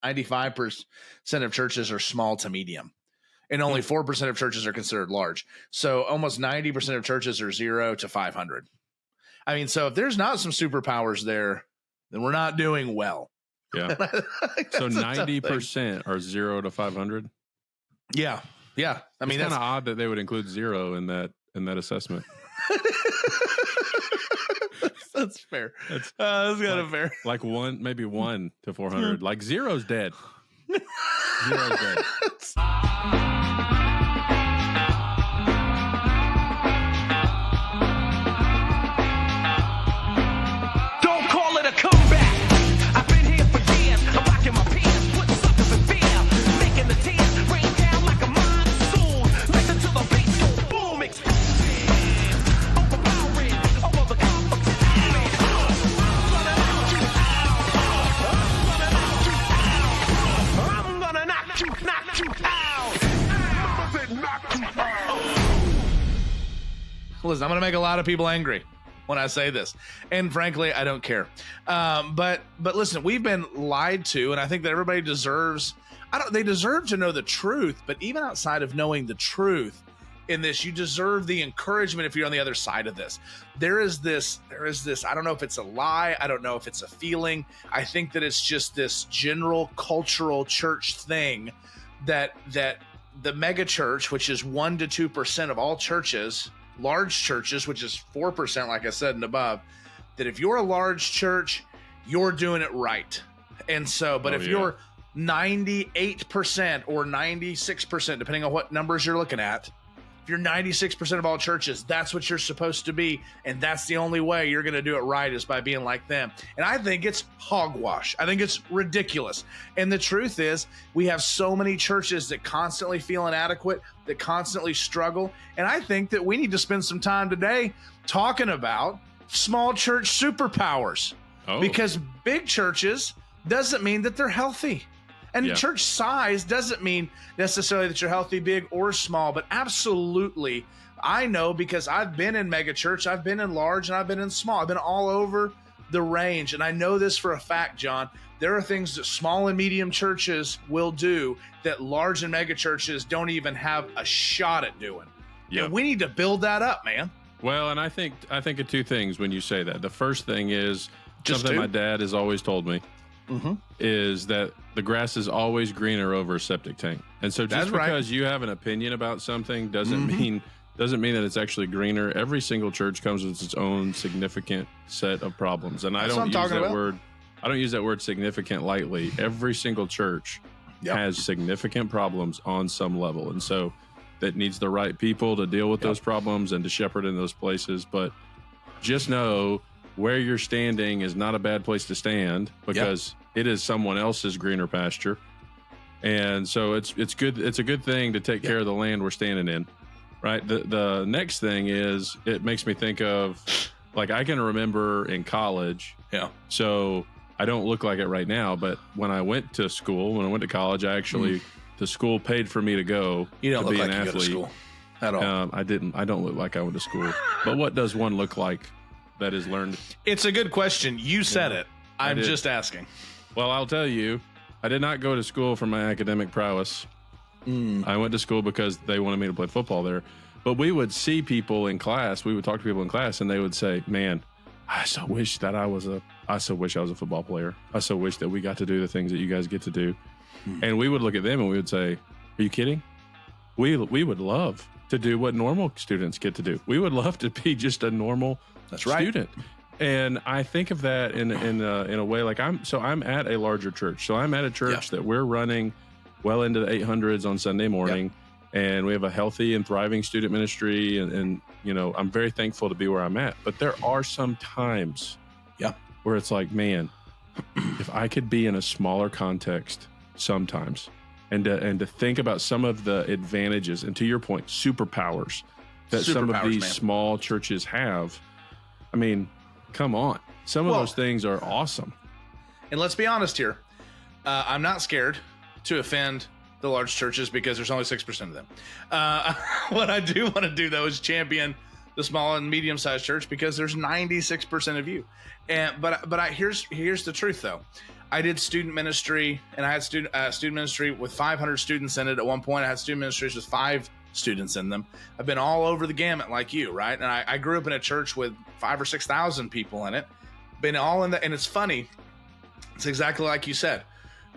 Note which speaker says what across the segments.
Speaker 1: 95% of churches are small to medium, and only 4% of churches are considered large. So almost 90% of churches are 0 to 500. I mean, so if there's not some superpowers there, then we're not doing well.
Speaker 2: Yeah. So 90% are 0 to 500.
Speaker 1: Yeah. Yeah. I mean,
Speaker 2: it's kind of odd that they would include 0 in that assessment.
Speaker 1: That's fair. That's kind of fair.
Speaker 2: Like maybe 1 to 400. Like 0's dead. 0's dead.
Speaker 3: Don't call it a comeback. I've been here for years. I'm rocking my pants, putting suckers in fear, making the tears rain down like a monsoon. Listen to the beat go boom, explosive, overpowering, over the competition. I'm gonna knock you out.
Speaker 1: Listen, I'm going to make a lot of people angry when I say this, and frankly, I don't care. But listen, we've been lied to, and I think that everybody deserves. They deserve to know the truth. But even outside of knowing the truth in this, you deserve the encouragement if you're on the other side of this. There is this. I don't know if it's a lie. I don't know if it's a feeling. I think that it's just this general cultural church thing that the mega church, which is 1 to 2% of all churches, large churches, which is 4%, like I said, and above, that if you're a large church, you're doing it right. And so, but if you're 98% or 96%, depending on what numbers you're looking at, if you're 96% of all churches, that's what you're supposed to be. And that's the only way you're going to do it right, is by being like them. And I think it's hogwash. I think it's ridiculous. And the truth is, we have so many churches that constantly feel inadequate, that constantly struggle. And I think that we need to spend some time today talking about small church superpowers. Because big churches doesn't mean that they're healthy. And church size doesn't mean necessarily that you're healthy, big or small, but absolutely, I know, because I've been in mega church, I've been in large, and I've been in small. I've been all over the range, and I know this for a fact, John. There are things that small and medium churches will do that large and mega churches don't even have a shot at doing. Yeah, we need to build that up, man.
Speaker 2: Well, and I think of two things when you say that. The first thing is something my dad has always told me. Is that the grass is always greener over a septic tank. And so just because you have an opinion about something doesn't mean that it's actually greener. Every single church comes with its own significant set of problems. And I don't use that word significant lightly. Every single church has significant problems on some level. And so that needs the right people to deal with those problems and to shepherd in those places. But just know where you're standing is not a bad place to stand, because it is someone else's greener pasture. And so it's good. It's a good thing to take care of the land we're standing in, right? The next thing is, it makes me think of, like, I can remember in college. Yeah. So I don't look like it right now, but when I went to college, I actually, the school paid for me to go.
Speaker 1: You don't
Speaker 2: to
Speaker 1: look
Speaker 2: be
Speaker 1: like
Speaker 2: an
Speaker 1: you
Speaker 2: athlete.
Speaker 1: go to school at all.
Speaker 2: I don't look like I went to school. But what does one look like that is learned?
Speaker 1: It's a good question. You said it. I'm just asking.
Speaker 2: Well, I'll tell you, I did not go to school for my academic prowess. I went to school because they wanted me to play football there. But we would see people in class. We would talk to people in class, and they would say, "Man, I so wish I was a football player. I so wish that we got to do the things that you guys get to do." And we would look at them and we would say, "Are you kidding? We would love to do what normal students get to do. We would love to be just a normal student." And I think of that in a way, like I'm at a larger church. So I'm at a church that we're running well into the 800s on Sunday morning, and we have a healthy and thriving student ministry. And you know, I'm very thankful to be where I'm at. But there are some times where it's like, man, if I could be in a smaller context sometimes, and to think about some of the advantages, and to your point, superpowers that some of these small churches have. I mean, come on. Some of those things are awesome.
Speaker 1: And let's be honest here. I'm not scared to offend the large churches because there's only 6% of them. What I do want to do, though, is champion the small and medium-sized church because there's 96% of you. But here's the truth, though. I did student ministry, and I had student ministry with 500 students in it. At one point, I had student ministries with 5 students in them. I've been all over the gamut like you, right? And I grew up in a church with 5,000 or 6,000 people in it. Been all in the, and it's funny. It's exactly like you said.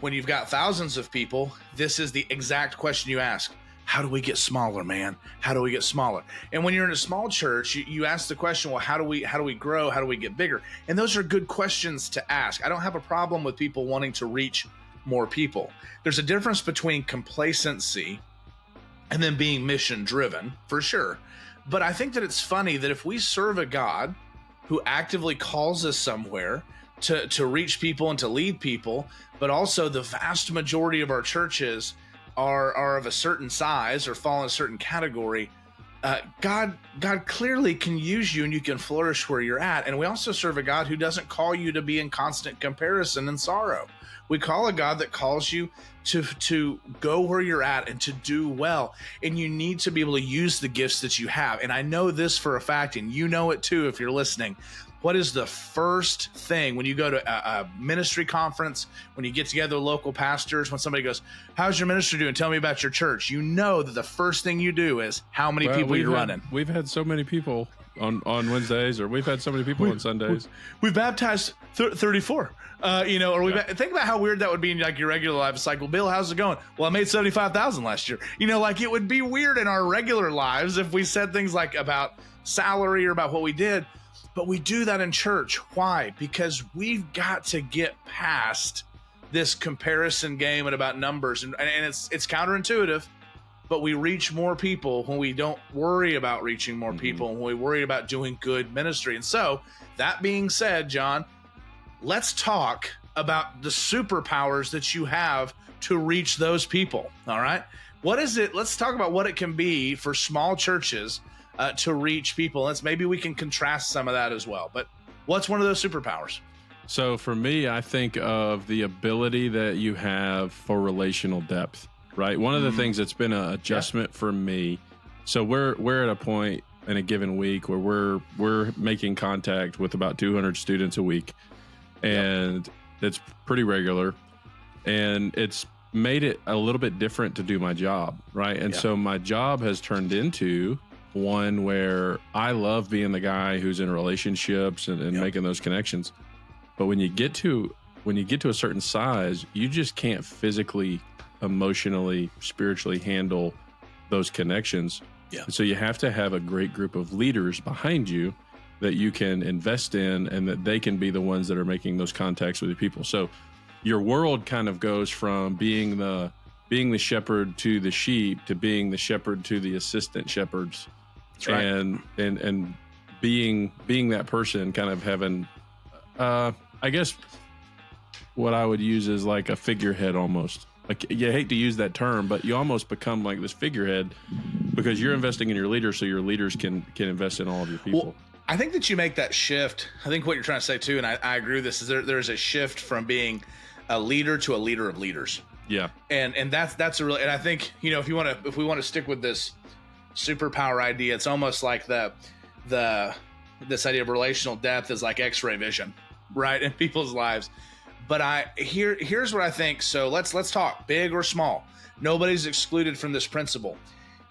Speaker 1: When you've got thousands of people, this is the exact question you ask. How do we get smaller, man? How do we get smaller? And when you're in a small church, you ask the question, well, how do we grow? How do we get bigger? And those are good questions to ask. I don't have a problem with people wanting to reach more people. There's a difference between complacency and then being mission driven, for sure. But I think that it's funny that if we serve a God who actively calls us somewhere to reach people and to lead people, but also the vast majority of our churches are of a certain size or fall in a certain category, God clearly can use you and you can flourish where you're at. And we also serve a God who doesn't call you to be in constant comparison and sorrow. We call a God that calls you to go where you're at and to do well. And you need to be able to use the gifts that you have. And I know this for a fact, and you know it too if you're listening. What is the first thing when you go to a ministry conference, when you get together with local pastors, when somebody goes, how's your ministry doing? Tell me about your church. You know that the first thing you do is how many people you're running.
Speaker 2: We've had so many people on Wednesdays, or we've had so many people on Sundays.
Speaker 1: We've baptized 34. Think about how weird that would be in like your regular life. It's like, well, Bill, how's it going? Well, I made 75,000 last year. Like it would be weird in our regular lives if we said things like about salary or about what we did. But we do that in church. Why? Because we've got to get past this comparison game and about numbers. And it's counterintuitive, but we reach more people when we don't worry about reaching more people, and when we worry about doing good ministry. And so, that being said, John, let's talk about the superpowers that you have to reach those people. All right? What is it? Let's talk about what it can be for small churches to reach people. Maybe we can contrast some of that as well. But what's one of those superpowers?
Speaker 2: So for me, I think of the ability that you have for relational depth, right? One of the things that's been an adjustment for me. So we're at a point in a given week where we're making contact with about 200 students a week, and it's pretty regular, and it's made it a little bit different to do my job, right? And so my job has turned into one where I love being the guy who's in relationships and making those connections. But when you get to a certain size, you just can't physically, emotionally, spiritually handle those connections. Yeah. So you have to have a great group of leaders behind you that you can invest in, and that they can be the ones that are making those contacts with the people. So your world kind of goes from being the shepherd to the sheep to being the shepherd to the assistant shepherds. That's right. And being that person, kind of having, I guess what I would use is like a figurehead almost. Like, you hate to use that term, but you almost become like this figurehead because you're investing in your leaders, so your leaders can invest in all of your people.
Speaker 1: Well, I think that you make that shift. I think what you're trying to say too, and I agree with this, is there's a shift from being a leader to a leader of leaders.
Speaker 2: Yeah.
Speaker 1: And that's a real, and I think, if we want to stick with this superpower idea, it's almost like this idea of relational depth is like X-ray vision, right, in people's lives. But here's what I think. So let's talk big or small. Nobody's excluded from this principle.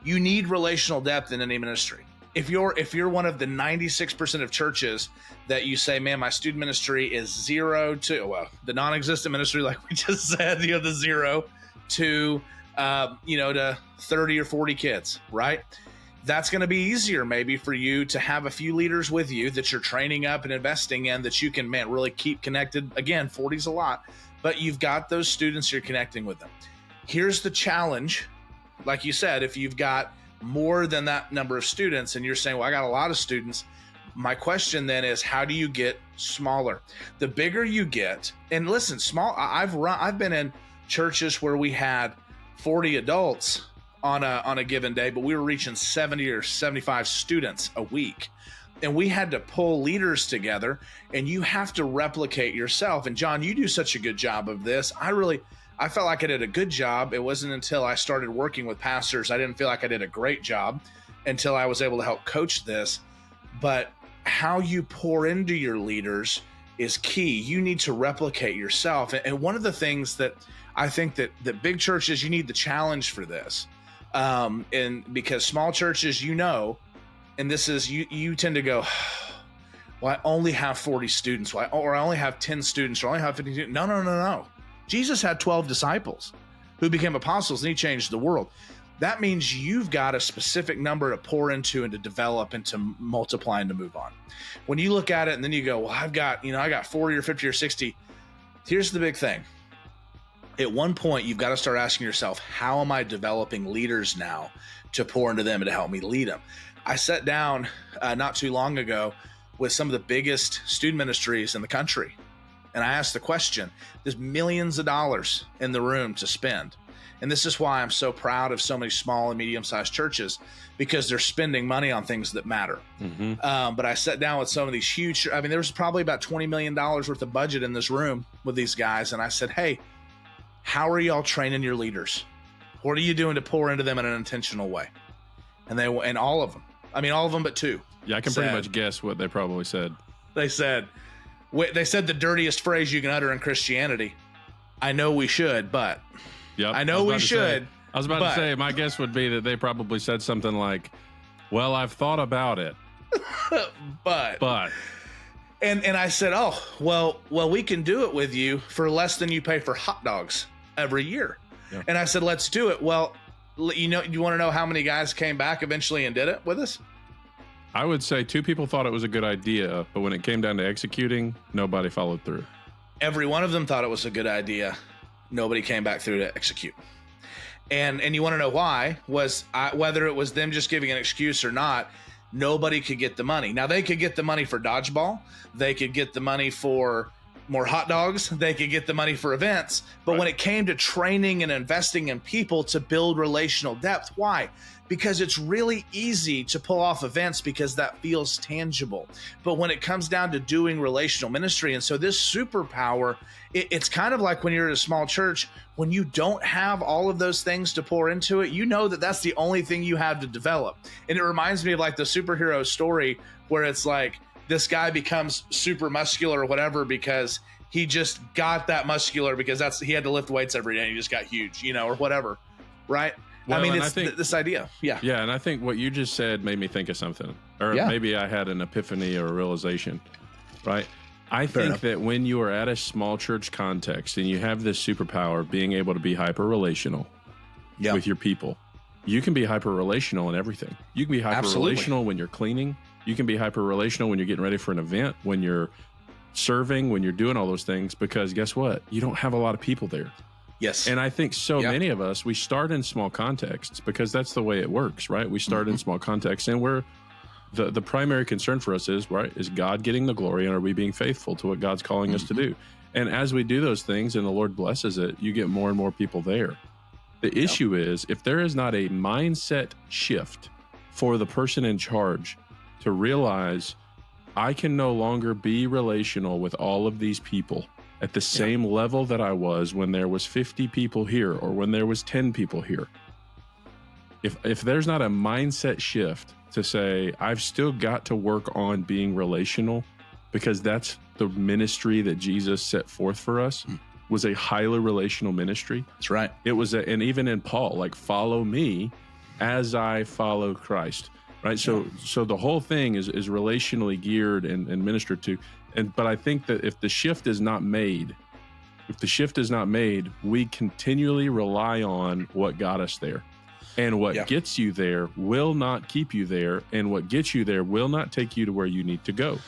Speaker 1: You need relational depth in any ministry. If you're one of the 96% of churches that you say, man, my student ministry is 0 to the non-existent ministry, like we just said, the 0 to to 30 or 40 kids, right? That's going to be easier maybe for you to have a few leaders with you that you're training up and investing in, that you can, really keep connected. Again, 40's a lot, but you've got those students, you're connecting with them. Here's the challenge. Like you said, if you've got more than that number of students and you're saying, well, I got a lot of students, my question then is, how do you get smaller? The bigger you get, and listen, I've been in churches where we had 40 adults on a given day, but we were reaching 70 or 75 students a week. And we had to pull leaders together, and you have to replicate yourself. And John, you do such a good job of this. I felt like I did a good job. It wasn't until I started working with pastors, I didn't feel like I did a great job until I was able to help coach this. But how you pour into your leaders is key. You need to replicate yourself. And one of the things that I think that big churches, you need the challenge for this. And because small churches, and this is, you tend to go, well, I only have 40 students, or I only have 10 students, or I only have 50 students. No. Jesus had 12 disciples who became apostles, and he changed the world. That means you've got a specific number to pour into and to develop and to multiply and to move on. When you look at it and then you go, well, I got 40 or 50 or 60. Here's the big thing. At one point, you've got to start asking yourself, how am I developing leaders now to pour into them and to help me lead them? I sat down not too long ago with some of the biggest student ministries in the country. And I asked the question, there's millions of dollars in the room to spend. And this is why I'm so proud of so many small and medium-sized churches, because they're spending money on things that matter. But I sat down with some of these huge, there was probably about $20 million worth of budget in this room with these guys. And I said, hey, how are y'all training your leaders? What are you doing to pour into them in an intentional way? And all of them but two.
Speaker 2: Yeah, I can pretty much guess what they probably said.
Speaker 1: They said the dirtiest phrase you can utter in Christianity. I know we should, but.
Speaker 2: Yep,
Speaker 1: I know we should.
Speaker 2: I was about to say, my guess would be that they probably said something like, well, I've thought about it. but. And I said, oh, well, we can do it with you for less than you pay for hot dogs every year. Yeah. And I said, let's do it. Well, you want to know how many guys came back eventually and did it with us? I would say 2 people thought it was a good idea, but when it came down to executing, nobody followed through.
Speaker 1: Every one of them thought it was a good idea. Nobody came back through to execute. And you want to know why? Whether it was them just giving an excuse or not, nobody could get the money. Now, they could get the money for dodgeball. They could get the money for more hot dogs. They could get the money for events. But when it came to training and investing in people to build relational depth, why? Because it's really easy to pull off events because that feels tangible. But when it comes down to doing relational ministry, and so this superpower, it's kind of like when you're at a small church, when you don't have all of those things to pour into it, you know that that's the only thing you have to develop. And it reminds me of like the superhero story where it's like this guy becomes super muscular or whatever because he just got that muscular because he had to lift weights every day and he just got huge, or whatever, right? Well, it's this idea. Yeah.
Speaker 2: Yeah. And I think what you just said made me think of something, or maybe I had an epiphany or a realization, right? I think that when you are at a small church context and you have this superpower, being able to be hyper relational with your people, you can be hyper relational in everything. You can be hyper relational when you're cleaning. You can be hyper relational when you're getting ready for an event, when you're serving, when you're doing all those things, because guess what? You don't have a lot of people there.
Speaker 1: Yes.
Speaker 2: And I think many of us, we start in small contexts because that's the way it works, right? We start in small contexts, and the primary concern for us is God getting the glory, and are we being faithful to what God's calling us to do? And as we do those things and the Lord blesses it, you get more and more people there. The issue is, if there is not a mindset shift for the person in charge to realize I can no longer be relational with all of these people at the same level that I was when there was 50 people here or when there was 10 people here. If there's not a mindset shift to say, I've still got to work on being relational, because that's the ministry that Jesus set forth for us, was a highly relational ministry.
Speaker 1: That's right.
Speaker 2: It was, and even in Paul, like, follow me as I follow Christ, right? So the whole thing is relationally geared and ministered to. But I think that if the shift is not made, we continually rely on what got us there. And what gets you there will not keep you there. And what gets you there will not take you to where you need to go.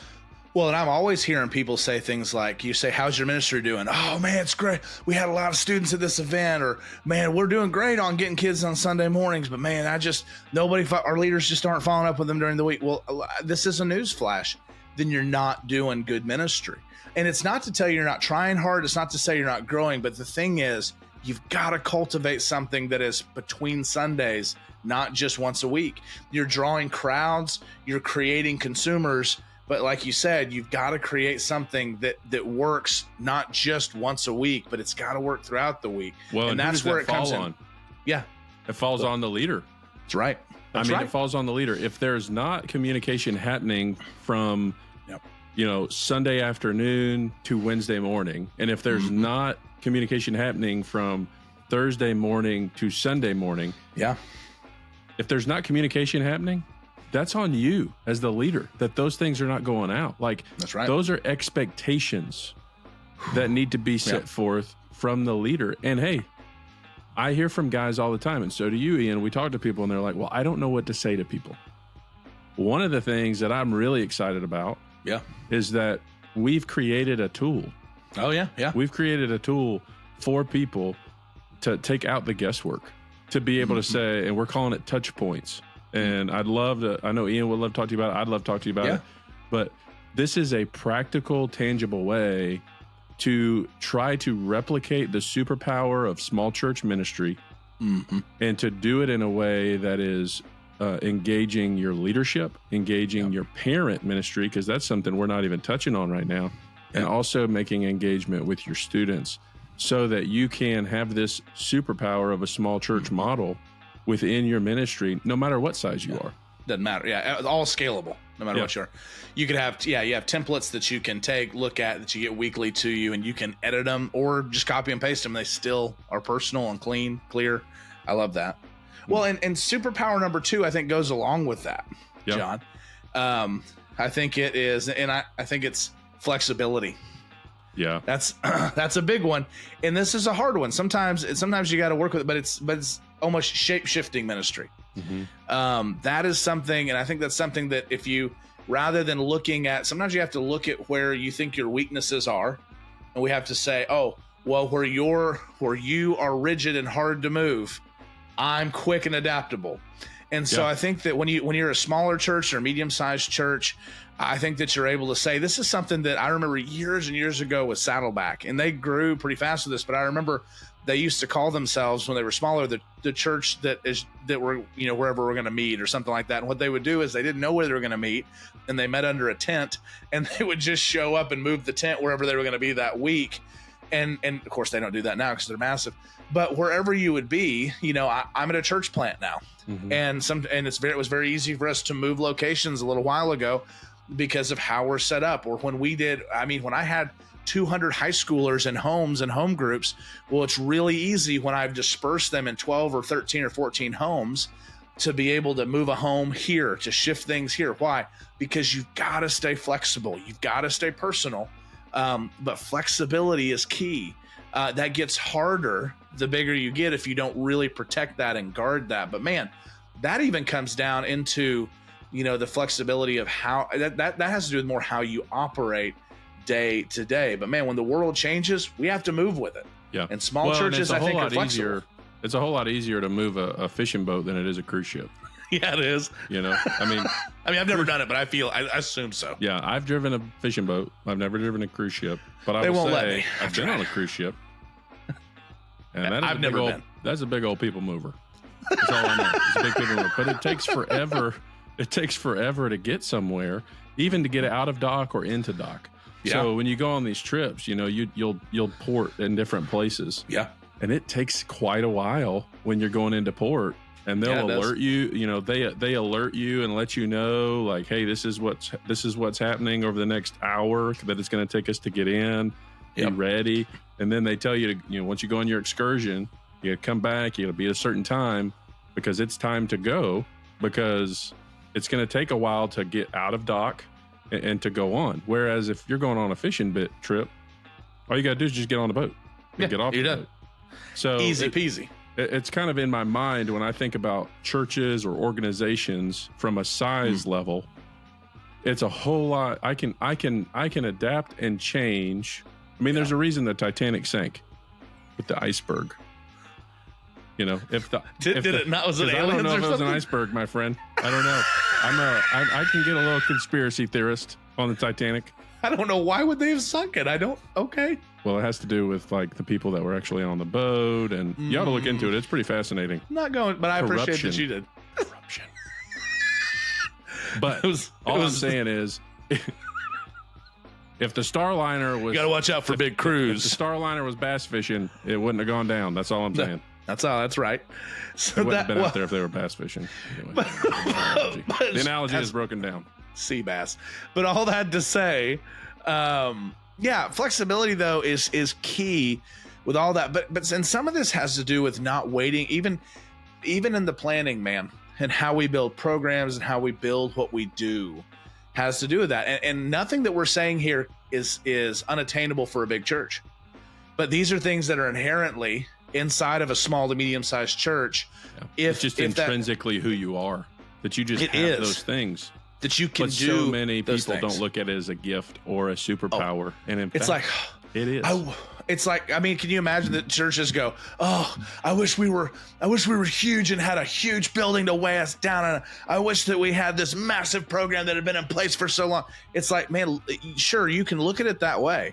Speaker 1: Well, and I'm always hearing people say things like, you say, how's your ministry doing? Oh, man, it's great. We had a lot of students at this event. Or, man, we're doing great on getting kids on Sunday mornings. But, man, our leaders just aren't following up with them during the week. Well, this is a news flash. Then you're not doing good ministry. And it's not to tell you you're not trying hard. It's not to say you're not growing. But the thing is, you've got to cultivate something that is between Sundays, not just once a week. You're drawing crowds, you're creating consumers. But like you said, you've got to create something that works not just once a week, but it's got to work throughout the week.
Speaker 2: Well, and that's where it comes in.
Speaker 1: Yeah.
Speaker 2: It falls on the leader.
Speaker 1: That's right.
Speaker 2: It falls on the leader. If there's not communication happening from Sunday afternoon to Wednesday morning. And if there's not communication happening from Thursday morning to Sunday morning, if there's not communication happening, that's on you as the leader, that those things are not going out. Like,
Speaker 1: that's right.
Speaker 2: Those are expectations that need to be set forth from the leader. And hey, I hear from guys all the time, and so do you, Ian. We talk to people and they're like, well, I don't know what to say to people. One of the things that I'm really excited about is that we've created a tool.
Speaker 1: Oh, yeah.
Speaker 2: We've created a tool for people to take out the guesswork, to be able to say, and we're calling it touch points. And I know Ian would love to talk to you about it. I'd love to talk to you about it. But this is a practical, tangible way to try to replicate the superpower of small church ministry and to do it in a way that is engaging your leadership, engaging your parent ministry, because that's something we're not even touching on right now, and also making engagement with your students so that you can have this superpower of a small church model within your ministry, no matter what size you are.
Speaker 1: Doesn't matter. Yeah, all scalable, no matter what you are. You could have, you have templates that you can take, look at, that you get weekly to you, and you can edit them or just copy and paste them. They still are personal and clean, clear. I love that. Well, and superpower number 2, I think, goes along with that, John. I think it is, and I think it's flexibility.
Speaker 2: Yeah,
Speaker 1: that's a big one, and this is a hard one. Sometimes you got to work with it, but it's almost shape-shifting ministry. That is something, and I think that's something that if you, rather than looking at, sometimes you have to look at where you think your weaknesses are, and we have to say, oh, well, where you are rigid and hard to move, I'm quick and adaptable. And so I think that when you're a smaller church or a medium-sized church, I think that you're able to say, this is something that I remember years and years ago with Saddleback, and they grew pretty fast with this, but I remember they used to call themselves, when they were smaller, the church that were, wherever we're going to meet or something like that. And what they would do is they didn't know where they were going to meet, and they met under a tent, and they would just show up and move the tent wherever they were going to be that week. And of course they don't do that now because they're massive, but wherever you would be, I'm at a church plant now. And it was very easy for us to move locations a little while ago because of how we're set up. Or when I had 200 high schoolers in homes and home groups, well, it's really easy when I've dispersed them in 12 or 13 or 14 homes to be able to move a home here, to shift things here. Why? Because you've got to stay flexible. You've got to stay personal. But flexibility is key. That gets harder the bigger you get if you don't really protect that and guard that. But man, that even comes down into, the flexibility of how that has to do with more how you operate day to day. But man, when the world changes, we have to move with it.
Speaker 2: Yeah.
Speaker 1: And small churches, I think, are flexible.
Speaker 2: It's a whole lot easier to move a fishing boat than it is a cruise ship.
Speaker 1: Yeah, it is.
Speaker 2: I've
Speaker 1: never done it, but I assume so.
Speaker 2: Yeah, I've driven a fishing boat. I've never driven a cruise ship, but
Speaker 1: They won't let me.
Speaker 2: I've been on a cruise ship. And
Speaker 1: I've never been.
Speaker 2: That's a big old people mover. That's all I know. It's a big people mover. But it takes forever. It takes forever to get somewhere, even to get out of dock or into dock. Yeah. So when you go on these trips, you'll port in different places.
Speaker 1: Yeah.
Speaker 2: And it takes quite a while when you're going into port. And they'll alert you, they alert you and let you know, like, hey, this is what's happening over the next hour that it's going to take us to get in. Be ready. And then they tell you to, once you go on your excursion, you got to come back, you got to be at a certain time because it's time to go, because it's going to take a while to get out of dock and to go on. Whereas if you're going on a fishing trip, all you got to do is just get on the boat and get off the boat. So
Speaker 1: easy peasy.
Speaker 2: It's kind of in my mind when I think about churches or organizations from a size level. It's a whole lot. I can adapt and change. There's a reason the Titanic sank with the iceberg. If the
Speaker 1: did it not? Was it aliens?
Speaker 2: I don't know if it was an
Speaker 1: something?
Speaker 2: iceberg, my friend. I don't know. I can get a little conspiracy theorist on the Titanic.
Speaker 1: I don't know. Why would they have sunk it? Okay.
Speaker 2: Well, it has to do with like the people that were actually on the boat, and you ought to look into it. It's pretty fascinating.
Speaker 1: I'm not going, but I appreciate that you did.
Speaker 2: Corruption. But I'm saying is, if the Starliner was,
Speaker 1: you gotta watch out for big crews.
Speaker 2: If the Starliner was bass fishing, it wouldn't have gone down. That's all I'm saying.
Speaker 1: That's right. So
Speaker 2: it wouldn't have been out there if they were bass fishing. Anyway, the analogy is broken down.
Speaker 1: sea bass. But all that to say, yeah, flexibility though is key with all that. But and some of this has to do with not waiting, even in the planning, man, and how we build programs and how we build what we do has to do with that. And nothing that we're saying here is unattainable for a big church. But these are things that are inherently inside of a small to medium-sized church.
Speaker 2: Yeah. It's just intrinsically who you are, that you just have those things.
Speaker 1: That you can
Speaker 2: but
Speaker 1: do.
Speaker 2: So many people
Speaker 1: things.
Speaker 2: Don't look at it as a gift or a superpower. And in
Speaker 1: it's
Speaker 2: fact, it is.
Speaker 1: It's like, I mean, can you imagine that churches go, oh, I wish we were huge and had a huge building to weigh us down. And I wish that we had this massive program that had been in place for so long. It's like, man, sure, you can look at it that way,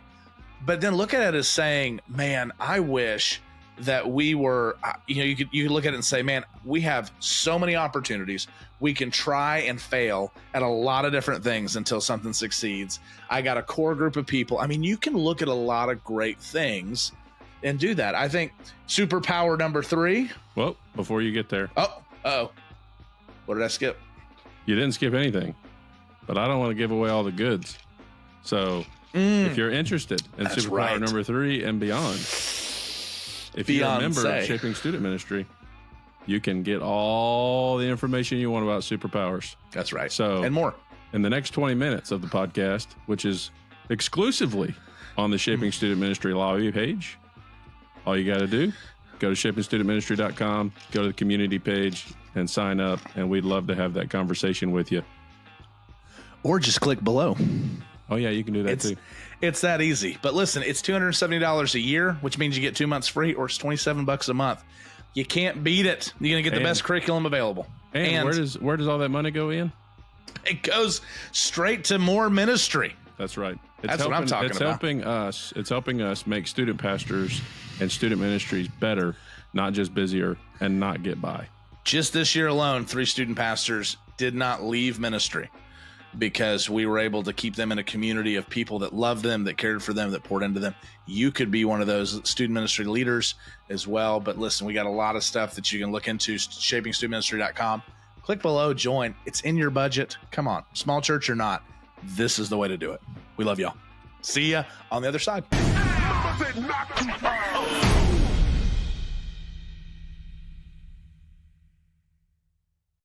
Speaker 1: but then look at it as saying, man, I wish that we were, you could look at it and say, man, we have so many opportunities. We can try and fail at a lot of different things until something succeeds. I got a core group of people. I mean, you can look at a lot of great things and do that. I think superpower number 3.
Speaker 2: Well, before you get there.
Speaker 1: Oh, what did I skip?
Speaker 2: You didn't skip anything, but I don't want to give away all the goods. So if you're interested in superpower number 3 and beyond, if you're a member of Shaping Student Ministry, you can get all the information you want about superpowers.
Speaker 1: That's right.
Speaker 2: So,
Speaker 1: and more.
Speaker 2: In the next 20 minutes of the podcast, which is exclusively on the Shaping Student Ministry lobby page, all you got to do, go to shapingstudentministry.com, go to the community page and sign up. And we'd love to have that conversation with you.
Speaker 1: Or just click below.
Speaker 2: Oh, yeah, you can do that too.
Speaker 1: It's that easy. But listen, it's $270 a year, which means you get 2 months free, or it's $27 a month. You can't beat it. You're going to get the best curriculum available.
Speaker 2: And where does all that money go in?
Speaker 1: It goes straight to more ministry.
Speaker 2: That's right.
Speaker 1: That's what I'm talking about.
Speaker 2: It's helping us make student pastors and student ministries better, not just busier, and not get by.
Speaker 1: Just this year alone, 3 student pastors did not leave ministry because we were able to keep them in a community of people that loved them, that cared for them, that poured into them. You could be one of those student ministry leaders as well. But listen, we got a lot of stuff that you can look into, shapingstudentministry.com. Click below, join. It's in your budget. Come on, small church or not, this is the way to do it. We love y'all. See ya on the other side.